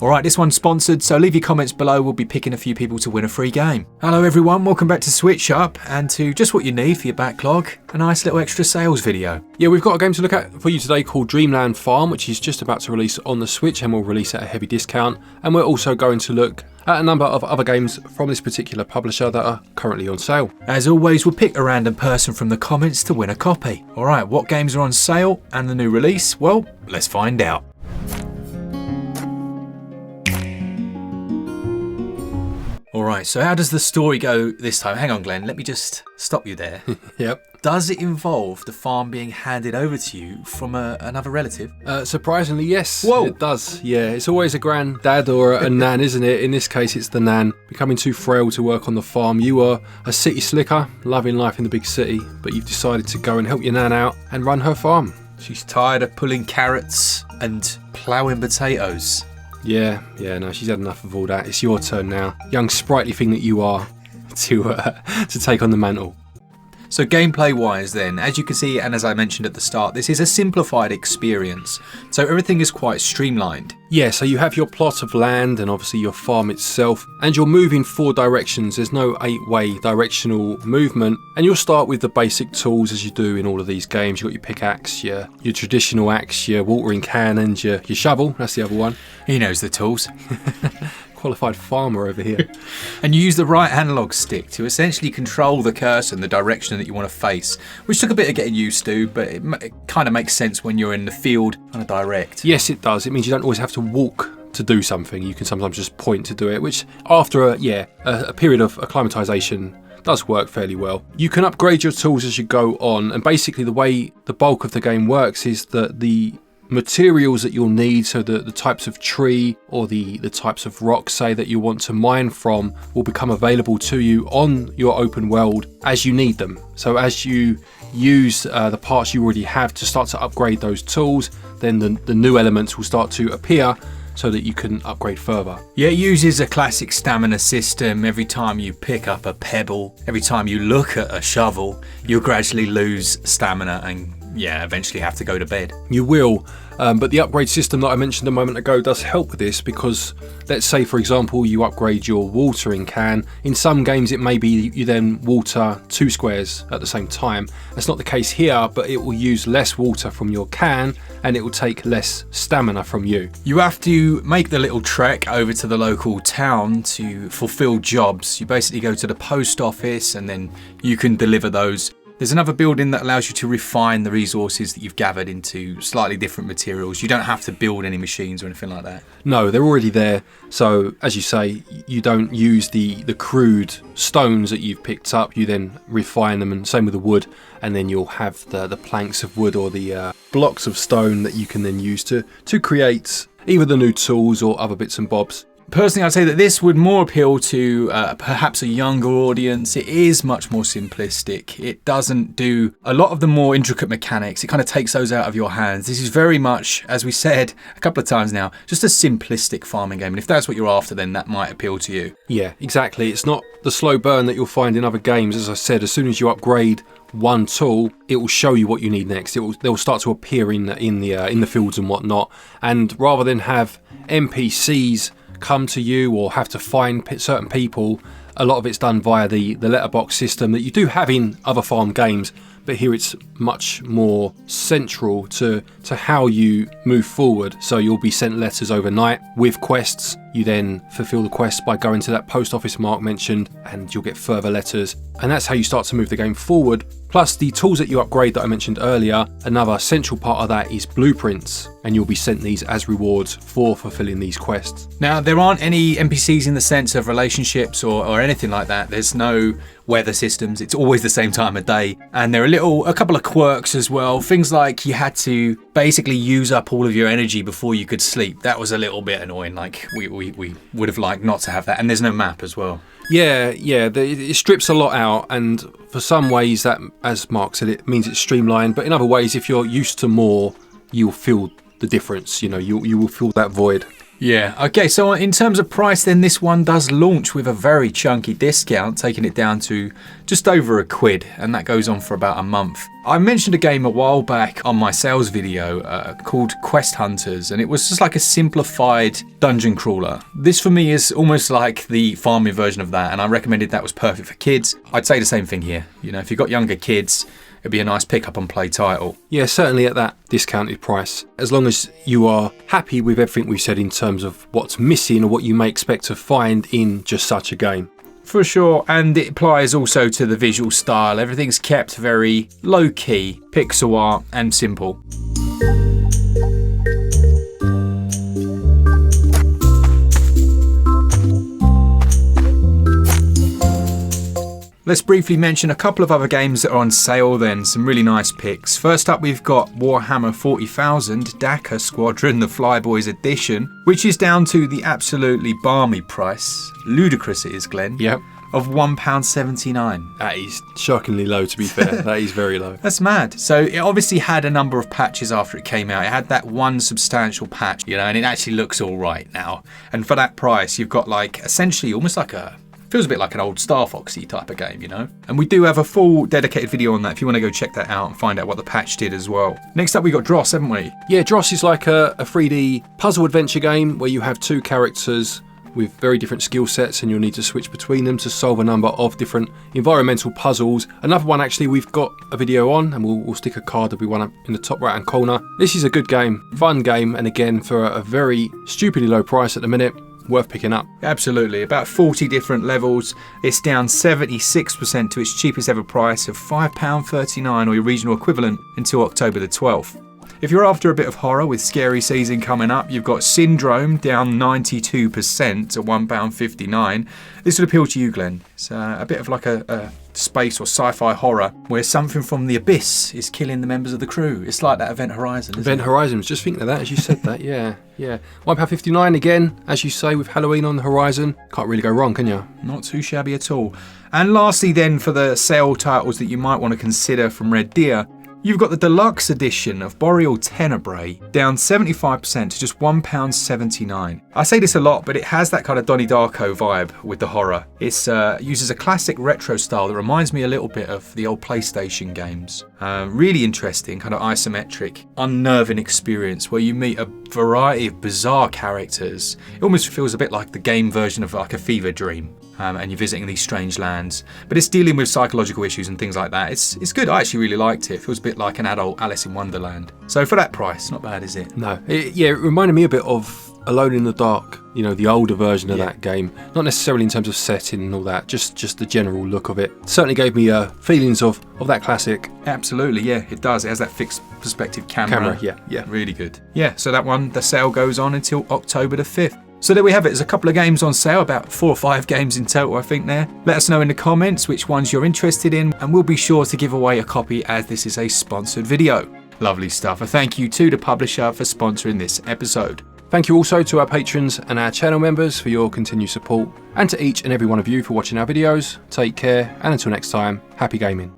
Alright, this one's sponsored, so leave your comments below. We'll be picking a few people to win a free game. Hello everyone, welcome back to SwitchUp and to just what you need for your backlog, a nice little extra sales video. Yeah, we've got a game to look at for you today called Dreamland Farm, which is just about to release on the Switch and will release at a heavy discount. And we're also going to look at a number of other games from this particular publisher that are currently on sale. As always, we'll pick a random person from the comments to win a copy. Alright, what games are on sale and the new release? Well, let's find out. Alright, so how does the story go this time? Hang on, Glenn, let me just stop you there. Yep. Does it involve the farm being handed over to you from another relative? Surprisingly, yes. Whoa. It does. Yeah, it's always a granddad or a nan, isn't it? In this case, it's the nan. Becoming too frail to work on the farm. You are a city slicker, loving life in the big city, but you've decided to go and help your nan out and run her farm. She's tired of pulling carrots and ploughing potatoes. Yeah, no, she's had enough of all that. It's your turn now, young sprightly thing that you are, to take on the mantle. So gameplay wise then, as you can see and as I mentioned at the start, this is a simplified experience. So everything is quite streamlined. Yeah, so you have your plot of land and obviously your farm itself, and you're moving 4 directions. There's no 8-way directional movement, and you'll start with the basic tools as you do in all of these games. You've got your pickaxe, your traditional axe, your watering can, and your shovel. That's the other one. He knows the tools. Qualified farmer over here. And you use the right analog stick to essentially control the cursor and the direction that you want to face, which took a bit of getting used to, but it kind of makes sense when you're in the field kind of direct. Yes, it does. It means you don't always have to walk to do something. You can sometimes just point to do it, which after a period of acclimatization does work fairly well. You can upgrade your tools as you go on, and basically the way the bulk of the game works is that the materials that you'll need, so the types of tree or the types of rock, say, that you want to mine from, will become available to you on your open world as you need them. So as you use the parts you already have to start to upgrade those tools, then the new elements will start to appear so that you can upgrade further. Yeah, it uses a classic stamina system. Every time you pick up a pebble, every time you look at a shovel, you'll gradually lose stamina and eventually have to go to bed. You will, but the upgrade system that I mentioned a moment ago does help with this, because let's say, for example, you upgrade your watering can. In some games it may be you then water 2 squares at the same time. That's not the case here, but it will use less water from your can and it will take less stamina from you. You have to make the little trek over to the local town to fulfill jobs. You basically go to the post office and then you can deliver those. There's another building that allows you to refine the resources that you've gathered into slightly different materials. You don't have to build any machines or anything like that. No, they're already there. So, as you say, you don't use the crude stones that you've picked up. You then refine them, and same with the wood. And then you'll have the planks of wood or the blocks of stone that you can then use to create either the new tools or other bits and bobs. Personally, I'd say that this would more appeal to perhaps a younger audience. It is much more simplistic. It doesn't do a lot of the more intricate mechanics. It kind of takes those out of your hands. This is very much, as we said a couple of times now, just a simplistic farming game. And if that's what you're after, then that might appeal to you. Yeah, exactly. It's not the slow burn that you'll find in other games. As I said, as soon as you upgrade one tool, it will show you what you need next. They'll start to appear in the fields and whatnot. And rather than have NPCs come to you or have to find certain people, a lot of it's done via the letterbox system that you do have in other farm games, but here it's much more central to how you move forward. So you'll be sent letters overnight with quests. You then fulfill the quests by going to that post office Mark mentioned, and you'll get further letters, and that's how you start to move the game forward. Plus the tools that you upgrade that I mentioned earlier, another central part of that is blueprints, and you'll be sent these as rewards for fulfilling these quests. Now, there aren't any NPCs in the sense of relationships or anything like that. There's no weather systems. It's always the same time of day. And there are a couple of quirks as well. Things like you had to basically use up all of your energy before you could sleep. That was a little bit annoying. Like we would have liked not to have that. And there's no map as well. Yeah, it strips a lot out, and for some ways that, as Mark said, it means it's streamlined, but in other ways, if you're used to more, you'll feel the difference. You will feel that void. Yeah, okay, so in terms of price then, this one does launch with a very chunky discount, taking it down to just over £1, and that goes on for about a month. I mentioned a game a while back on my sales video called Quest Hunters, and it was just like a simplified dungeon crawler. This for me is almost like the farming version of that, and I recommended that was perfect for kids. I'd say the same thing here. You know, if you've got younger kids, it'd be a nice pick up and play title. Yeah, certainly at that discounted price. As long as you are happy with everything we've said in terms of what's missing or what you may expect to find in just such a game. For sure, and it applies also to the visual style. Everything's kept very low-key, pixel art and simple. Let's briefly mention a couple of other games that are on sale then, some really nice picks. First up we've got Warhammer 40,000 Dakar Squadron, the Flyboys edition, which is down to the absolutely balmy price, ludicrous it is, Glenn, Yep. of £1.79. That is shockingly low, to be fair. That is very low. That's mad. So it obviously had a number of patches after it came out. It had that one substantial patch, you know, and it actually looks all right now. And for that price, you've got like essentially almost like feels a bit like an old Star Foxy type of game, you know? And we do have a full dedicated video on that if you want to go check that out and find out what the patch did as well. Next up we got Dross, haven't we? Yeah, Dross is like a 3D puzzle adventure game where you have two characters with very different skill sets and you'll need to switch between them to solve a number of different environmental puzzles. Another one actually we've got a video on, and we'll stick a card of one up in the top right hand corner. This is a good game, fun game, and again for a very stupidly low price at the minute. Worth picking up. Absolutely, about 40 different levels. It's down 76% to its cheapest ever price of £5.39 or your regional equivalent until October the 12th. If you're after a bit of horror with scary season coming up, you've got Syndrome down 92% to £1.59. This would appeal to you, Glenn. It's a bit of like a space or sci-fi horror where something from the abyss is killing the members of the crew. It's like that Event Horizon, isn't Event it? Horizon, just thinking of that as you said that, yeah. £1.59 again, as you say, with Halloween on the horizon. Can't really go wrong, can you? Not too shabby at all. And lastly then, for the sale titles that you might want to consider from Red Deer, you've got the deluxe edition of Boreal Tenebrae, down 75% to just £1.79. I say this a lot, but it has that kind of Donnie Darko vibe with the horror. It uses a classic retro style that reminds me a little bit of the old PlayStation games. Really interesting, kind of isometric, unnerving experience where you meet a variety of bizarre characters. It almost feels a bit like the game version of like a fever dream. And you're visiting these strange lands. But it's dealing with psychological issues and things like that. It's good. I actually really liked it. It feels a bit like an adult Alice in Wonderland. So for that price, not bad, is it? No. It reminded me a bit of Alone in the Dark, you know, the older version of that game. Not necessarily in terms of setting and all that, just the general look of it. Certainly gave me feelings of that classic. Absolutely, yeah, it does. It has that fixed perspective camera. Yeah. Really good. Yeah, so that one, the sale goes on until October the 5th. So there we have it. There's a couple of games on sale, about 4 or 5 games in total, I think there. Let us know in the comments which ones you're interested in, and we'll be sure to give away a copy as this is a sponsored video. Lovely stuff. A thank you to the publisher for sponsoring this episode. Thank you also to our patrons and our channel members for your continued support, and to each and every one of you for watching our videos. Take care, and until next time, happy gaming.